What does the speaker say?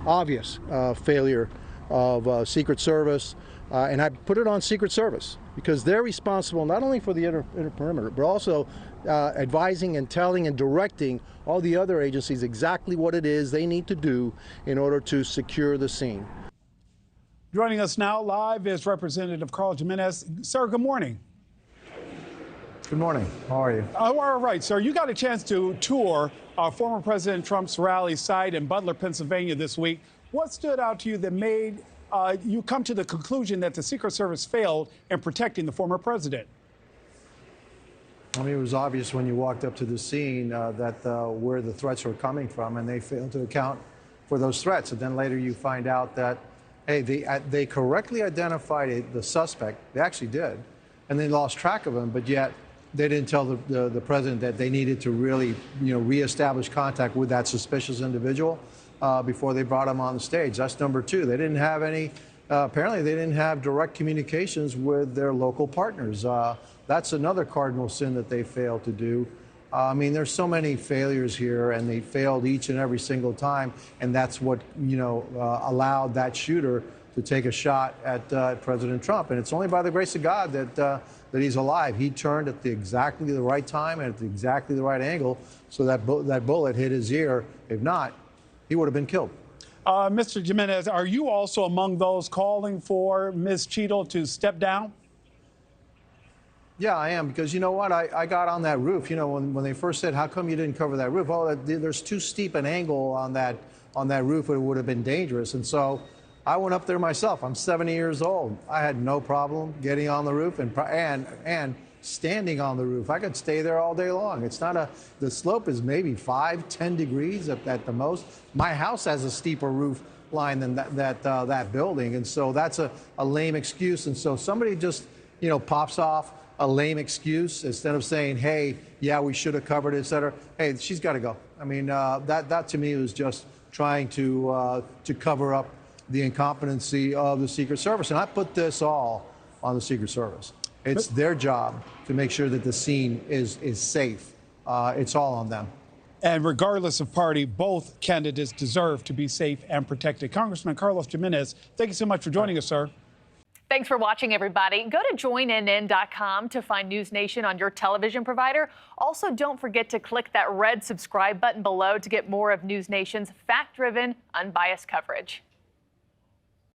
obvious failure of Secret Service, and I put it on Secret Service because they're responsible not only for the inner perimeter, but also advising and telling and directing all the other agencies exactly what it is they need to do in order to secure the scene. Joining us now live is Representative Carl Gimenez. Sir, good morning. Good morning. How are you? All right, sir. You got a chance to tour former President Trump's rally site in Butler, Pennsylvania this week. What stood out to you that made you come to the conclusion that the Secret Service failed in protecting the former president? I mean, it was obvious when you walked up to the scene where the threats were coming from, and they failed to account for those threats. And then later you find out that, hey, they correctly identified the suspect. They actually did. And they lost track of him, but yet they didn't tell the president that they needed to really, reestablish contact with that suspicious individual before they brought him on the stage. That's number two. They didn't have any, apparently they didn't have direct communications with their local partners. That's another cardinal sin that they failed to do. I mean, there's so many failures here, and they failed each and every single time, and that's what, allowed that shooter to take a shot at President Trump. And it's only by the grace of God that he's alive. He turned at exactly the right time and at exactly the right angle, so that bullet hit his ear. If not, he would have been killed. Mr. Gimenez, are you also among those calling for Ms. Cheatle to step down? Yeah, I am, because you know what? I got on that roof. When they first said, how come you didn't cover that roof? Oh, there's too steep an angle on that roof. It would have been dangerous. And so I went up there myself. I'm 70 years old. I had no problem getting on the roof and standing on the roof. I could stay there all day long. It's not the slope is maybe 5-10 degrees at the most. My house has a steeper roof line than that building. And so that's a lame excuse. And so somebody just, pops off a lame excuse instead of saying, hey, yeah, we should have covered it, et cetera. Hey, she's got to go. I mean, that to me was just trying to cover up the incompetency of the Secret Service. And I put this all on the Secret Service. It's their job to make sure that the scene is safe. It's all on them. And regardless of party, both candidates deserve to be safe and protected. Congressman Carlos Gimenez, thank you so much for joining us, sir. Thanks for watching, everybody. Go to joinnn.com to find NewsNation on your television provider. Also, don't forget to click that red subscribe button below to get more of NewsNation's fact-driven, unbiased coverage.